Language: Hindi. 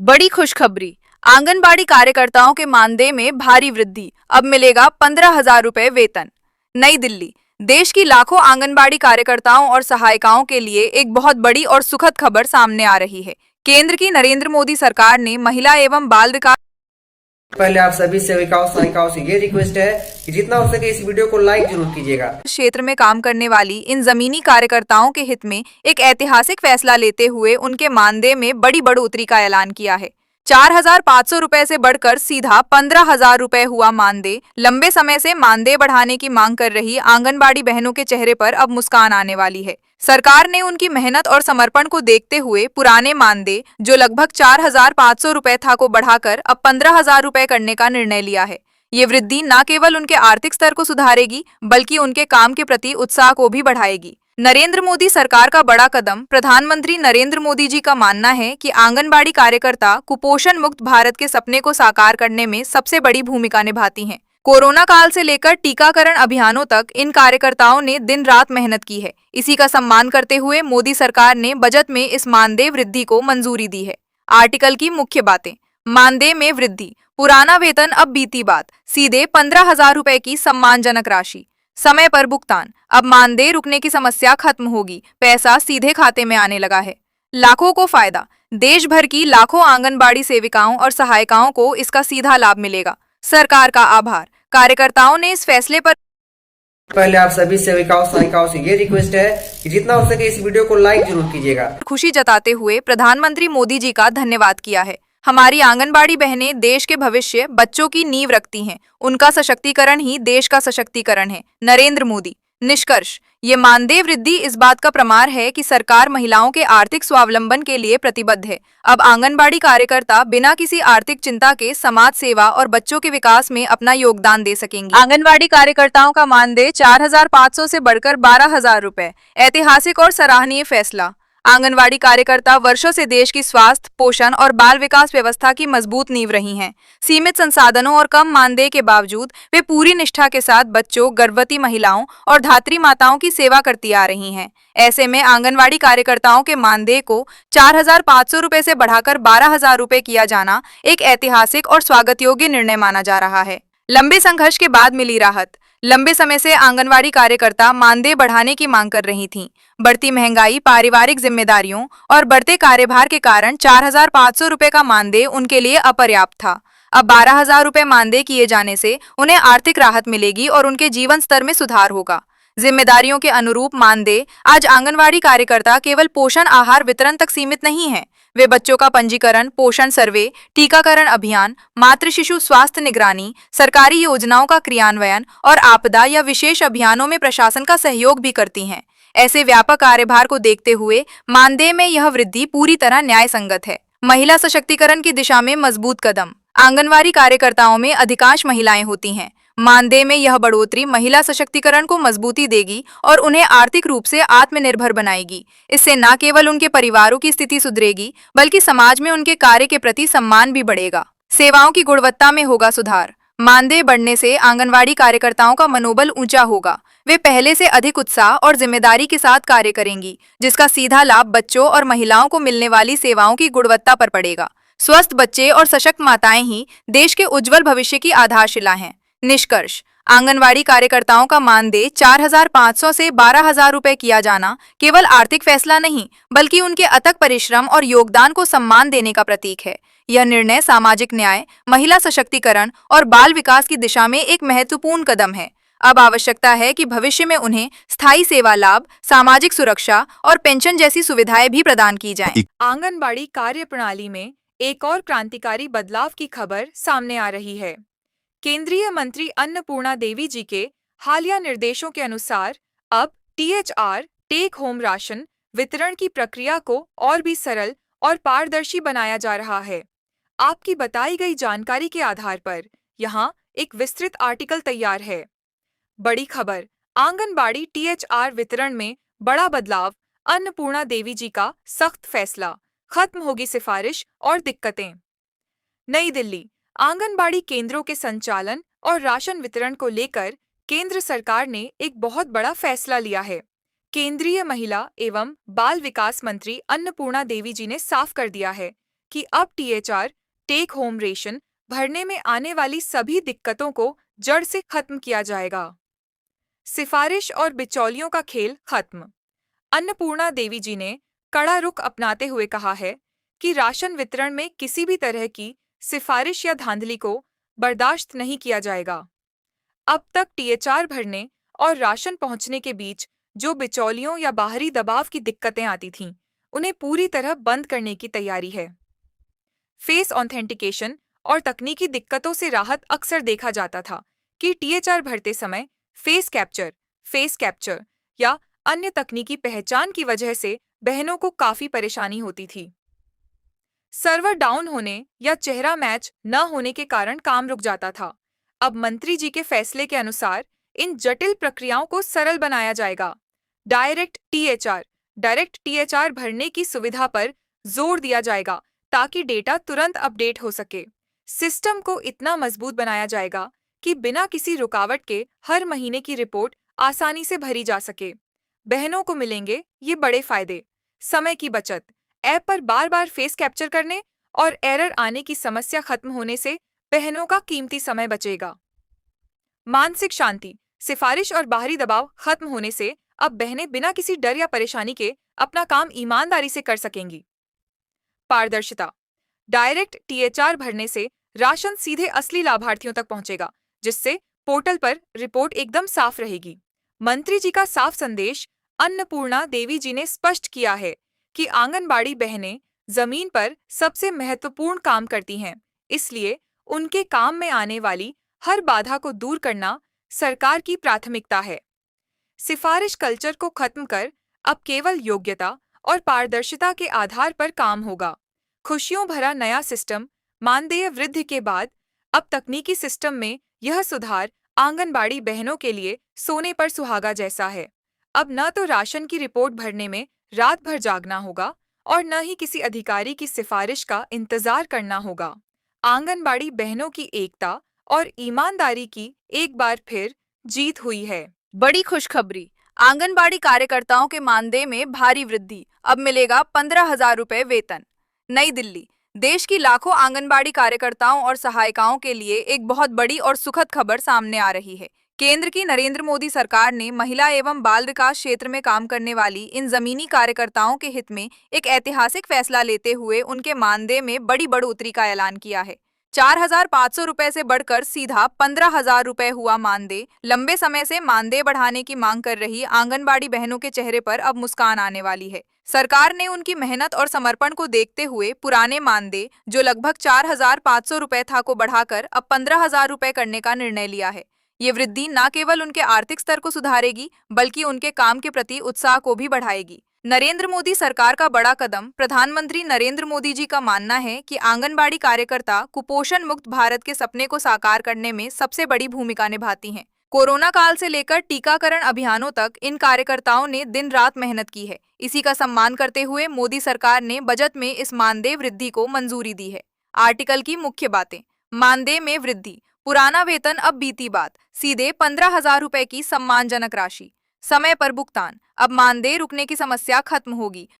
बड़ी खुशखबरी। आंगनबाड़ी कार्यकर्ताओं के मानदेय में भारी वृद्धि। अब मिलेगा 15,000 रुपए वेतन। नई दिल्ली। देश की लाखों आंगनबाड़ी कार्यकर्ताओं और सहायिकाओं के लिए एक बहुत बड़ी और सुखद खबर सामने आ रही है। केंद्र की नरेंद्र मोदी सरकार ने महिला एवं बाल विकास पहले आप सभी सेविकाओं सहायिकाओं से ये रिक्वेस्ट है कि जितना हो सके इस वीडियो को लाइक जरूर कीजिएगा। क्षेत्र में काम करने वाली इन जमीनी कार्यकर्ताओं के हित में एक ऐतिहासिक फैसला लेते हुए उनके मानदेय में बड़ी बढ़ोतरी का ऐलान किया है। 4,500 रुपए से बढ़कर सीधा 15,000 रुपए हुआ मानदेय। लंबे समय से मानदेय बढ़ाने की मांग कर रही आंगनबाड़ी बहनों के चेहरे पर अब मुस्कान आने वाली है। सरकार ने उनकी मेहनत और समर्पण को देखते हुए पुराने मानदेय, जो लगभग 4,500 रुपए था, को बढ़ाकर अब 15,000 रुपए करने का निर्णय लिया है। ये वृद्धि न केवल उनके आर्थिक स्तर को सुधारेगी, बल्कि उनके काम के प्रति उत्साह को भी बढ़ाएगी। नरेंद्र मोदी सरकार का बड़ा कदम। प्रधानमंत्री नरेंद्र मोदी जी का मानना है कि आंगनबाड़ी कार्यकर्ता कुपोषण मुक्त भारत के सपने को साकार करने में सबसे बड़ी भूमिका निभाती हैं। कोरोना काल से लेकर टीकाकरण अभियानों तक इन कार्यकर्ताओं ने दिन रात मेहनत की है। इसी का सम्मान करते हुए मोदी सरकार ने बजट में इस मानदेय वृद्धि को मंजूरी दी है। आर्टिकल की मुख्य बातें। मानदेय में वृद्धि। पुराना वेतन अब बीती बात। सीधे 15,000 रुपए की सम्मानजनक राशि। समय पर भुगतान। अब मानदेय रुकने की समस्या खत्म होगी। पैसा सीधे खाते में आने लगा है। लाखों को फायदा। देश भर की लाखों आंगनबाड़ी सेविकाओं और सहायिकाओं को इसका सीधा लाभ मिलेगा। सरकार का आभार। कार्यकर्ताओं ने इस फैसले पर पहले आप सभी सेविकाओं सहायिकाओं से ये रिक्वेस्ट है कि जितना हो सके इस वीडियो को लाइक जरूर कीजिएगा। खुशी जताते हुए प्रधानमंत्री मोदी जी का धन्यवाद किया है। हमारी आंगनबाड़ी बहनें देश के भविष्य, बच्चों की नींव रखती हैं। उनका सशक्तिकरण ही देश का सशक्तिकरण है। नरेंद्र मोदी। निष्कर्ष। ये मानदेय वृद्धि इस बात का प्रमाण है कि सरकार महिलाओं के आर्थिक स्वावलंबन के लिए प्रतिबद्ध है। अब आंगनबाड़ी कार्यकर्ता बिना किसी आर्थिक चिंता के समाज सेवा और बच्चों के विकास में अपना योगदान दे सकेंगी। आंगनबाड़ी कार्यकर्ताओं का मानदेय 4,500 से बढ़कर 12,000 रुपए। ऐतिहासिक और सराहनीय फैसला। आंगनवाड़ी कार्यकर्ता वर्षों से देश की स्वास्थ्य, पोषण और बाल विकास व्यवस्था की मजबूत नींव रही हैं। सीमित संसाधनों और कम मानदेय के बावजूद वे पूरी निष्ठा के साथ बच्चों, गर्भवती महिलाओं और धात्री माताओं की सेवा करती आ रही हैं। ऐसे में आंगनवाड़ी कार्यकर्ताओं के मानदेय को 4,500 रुपए से बढ़ाकर 12,000 रुपए किया जाना एक ऐतिहासिक और स्वागत योग्य निर्णय माना जा रहा है। लंबे संघर्ष के बाद मिली राहत। लंबे समय से आंगनवाड़ी कार्यकर्ता मानदेय बढ़ाने की मांग कर रही थीं। बढ़ती महंगाई, पारिवारिक जिम्मेदारियों और बढ़ते कार्यभार के कारण 4,500 रुपए का मानदेय उनके लिए अपर्याप्त था। अब 12,000 रुपए मानदेय किए जाने से उन्हें आर्थिक राहत मिलेगी और उनके जीवन स्तर में सुधार होगा। जिम्मेदारियों के अनुरूप मानदेय। आज आंगनवाड़ी कार्यकर्ता केवल पोषण आहार वितरण तक सीमित नहीं है। वे बच्चों का पंजीकरण, पोषण सर्वे, टीकाकरण अभियान, मातृ शिशु स्वास्थ्य निगरानी, सरकारी योजनाओं का क्रियान्वयन और आपदा या विशेष अभियानों में प्रशासन का सहयोग भी करती हैं। ऐसे व्यापक कार्यभार को देखते हुए मानदेय में यह वृद्धि पूरी तरह न्याय संगत है। महिला सशक्तिकरण की दिशा में मजबूत कदम। आंगनवाड़ी कार्यकर्ताओं में अधिकांश महिलाएं होती हैं। मानदेय में यह बढ़ोतरी महिला सशक्तिकरण को मजबूती देगी और उन्हें आर्थिक रूप से आत्मनिर्भर बनाएगी। इससे न केवल उनके परिवारों की स्थिति सुधरेगी, बल्कि समाज में उनके कार्य के प्रति सम्मान भी बढ़ेगा। सेवाओं की गुणवत्ता में होगा सुधार। मानदेय बढ़ने से आंगनवाड़ी कार्यकर्ताओं का मनोबल ऊंचा होगा। वे पहले से अधिक उत्साह और जिम्मेदारी के साथ कार्य करेंगी, जिसका सीधा लाभ बच्चों और महिलाओं को मिलने वाली सेवाओं की गुणवत्ता पर पड़ेगा। स्वस्थ बच्चे और सशक्त माताएं ही देश के उज्जवल भविष्य की आधारशिला हैं। निष्कर्ष। आंगनवाड़ी कार्यकर्ताओं का मानदेय 4,500 से 12,000 रुपए किया जाना केवल आर्थिक फैसला नहीं, बल्कि उनके अथक परिश्रम और योगदान को सम्मान देने का प्रतीक है। यह निर्णय सामाजिक न्याय, महिला सशक्तिकरण और बाल विकास की दिशा में एक महत्वपूर्ण कदम है। अब आवश्यकता है कि भविष्य में उन्हें स्थायी सेवा लाभ, सामाजिक सुरक्षा और पेंशन जैसी सुविधाएं भी प्रदान की जाएं। आंगनबाड़ी कार्य प्रणाली में एक और क्रांतिकारी बदलाव की खबर सामने आ रही है। केंद्रीय मंत्री अन्नपूर्णा देवी जी के हालिया निर्देशों के अनुसार अब THR टेक होम राशन वितरण की प्रक्रिया को और भी सरल और पारदर्शी बनाया जा रहा है। आपकी बताई गई जानकारी के आधार पर यहाँ एक विस्तृत आर्टिकल तैयार है। बड़ी खबर। आंगनबाड़ी THR वितरण में बड़ा बदलाव। अन्नपूर्णा देवी जी का सख्त फैसला। खत्म होगी सिफारिश और दिक्कतें। नई दिल्ली। आंगनबाड़ी केंद्रों के संचालन और राशन वितरण को लेकर केंद्र सरकार ने एक बहुत बड़ा फैसला लिया है। केंद्रीय महिला एवं बाल विकास मंत्री अन्नपूर्णा देवी जी ने साफ कर दिया है कि अब टीएचआर टेक होम रेशन भरने में आने वाली सभी दिक्कतों को जड़ से खत्म किया जाएगा। सिफारिश और बिचौलियों का खेल खत्म। अन्नपूर्णा देवी जी ने कड़ा रुख अपनाते हुए कहा है कि राशन वितरण में किसी भी तरह की सिफारिश या धांधली को बर्दाश्त नहीं किया जाएगा। अब तक टीएचआर भरने और राशन पहुंचने के बीच जो बिचौलियों या बाहरी दबाव की दिक्कतें आती थीं, उन्हें पूरी तरह बंद करने की तैयारी है। फेस ऑथेंटिकेशन और तकनीकी दिक्कतों से राहत। अक्सर देखा जाता था कि टीएचआर भरते समय फेस कैप्चर या अन्य तकनीकी पहचान की वजह से बहनों को काफी परेशानी होती थी। सर्वर डाउन होने या चेहरा मैच न होने के कारण काम रुक जाता था। अब मंत्री जी के फैसले के अनुसार इन जटिल प्रक्रियाओं को सरल बनाया जाएगा। डायरेक्ट टीएचआर भरने की सुविधा पर जोर दिया जाएगा ताकि डेटा तुरंत अपडेट हो सके। सिस्टम को इतना मजबूत बनाया जाएगा कि बिना किसी रुकावट के हर महीने की रिपोर्ट आसानी से भरी जा सके। बहनों को मिलेंगे ये बड़े फायदे। समय की बचत। ऐप पर बार बार फेस कैप्चर करने और एरर आने की समस्या खत्म होने से बहनों का कीमती समय बचेगा। मानसिक शांति। सिफारिश और बाहरी दबाव खत्म होने से अब बहनें बिना किसी डर या परेशानी के अपना काम ईमानदारी से कर सकेंगी। पारदर्शिता। डायरेक्ट टीएचआर भरने से राशन सीधे असली लाभार्थियों तक पहुंचेगा, जिससे पोर्टल पर रिपोर्ट एकदम साफ रहेगी। मंत्री जी का साफ संदेश। अन्नपूर्णा देवी जी ने स्पष्ट किया है कि आंगनबाड़ी बहनें जमीन पर सबसे महत्वपूर्ण काम करती हैं, इसलिए उनके काम में आने वाली हर बाधा को दूर करना सरकार की प्राथमिकता है। सिफारिश कल्चर को खत्म कर अब केवल योग्यता और पारदर्शिता के आधार पर काम होगा। खुशियों भरा नया सिस्टम। मानदेय वृद्धि के बाद अब तकनीकी सिस्टम में यह सुधार आंगनबाड़ी बहनों के लिए सोने पर सुहागा जैसा है। अब न तो राशन की रिपोर्ट भरने में रात भर जागना होगा और न ही किसी अधिकारी की सिफारिश का इंतजार करना होगा। आंगनबाड़ी बहनों की एकता और ईमानदारी की एक बार फिर जीत हुई है। बड़ी खुशखबरी। आंगनबाड़ी कार्यकर्ताओं के मानदेय में भारी वृद्धि। अब मिलेगा 15,000 रुपए वेतन। नई दिल्ली। देश की लाखों आंगनबाड़ी कार्यकर्ताओं और सहायिकाओं के लिए एक बहुत बड़ी और सुखद खबर सामने आ रही है। केंद्र की नरेंद्र मोदी सरकार ने महिला एवं बाल विकास क्षेत्र में काम करने वाली इन जमीनी कार्यकर्ताओं के हित में एक ऐतिहासिक फैसला लेते हुए उनके मानदेय में बड़ी बढ़ोतरी का ऐलान किया है। 4,500 रुपए से बढ़कर सीधा 15,000 रुपए हुआ मानदेय। लंबे समय से मानदेय बढ़ाने की मांग कर रही आंगनबाड़ी बहनों के चेहरे पर अब मुस्कान आने वाली है। सरकार ने उनकी मेहनत और समर्पण को देखते हुए पुराने मानदेय, जो लगभग 4,500 रुपए था, को बढ़ाकर अब 15,000 रुपए करने का निर्णय लिया है। ये वृद्धि न केवल उनके आर्थिक स्तर को सुधारेगी, बल्कि उनके काम के प्रति उत्साह को भी बढ़ाएगी। नरेंद्र मोदी सरकार का बड़ा कदम। प्रधानमंत्री नरेंद्र मोदी जी का मानना है कि आंगनबाड़ी कार्यकर्ता कुपोषण मुक्त भारत के सपने को साकार करने में सबसे बड़ी भूमिका निभाती हैं। कोरोना काल से लेकर टीकाकरण अभियानों तक इन कार्यकर्ताओं ने दिन रात मेहनत की है। इसी का सम्मान करते हुए मोदी सरकार ने बजट में इस मानदेय वृद्धि को मंजूरी दी है। आर्टिकल की मुख्य बातें। मानदेय में वृद्धि। पुराना वेतन अब बीती बात। सीधे 15,000 रुपए की सम्मानजनक राशि। समय पर भुगतान। अब मानदेय रुकने की समस्या खत्म होगी।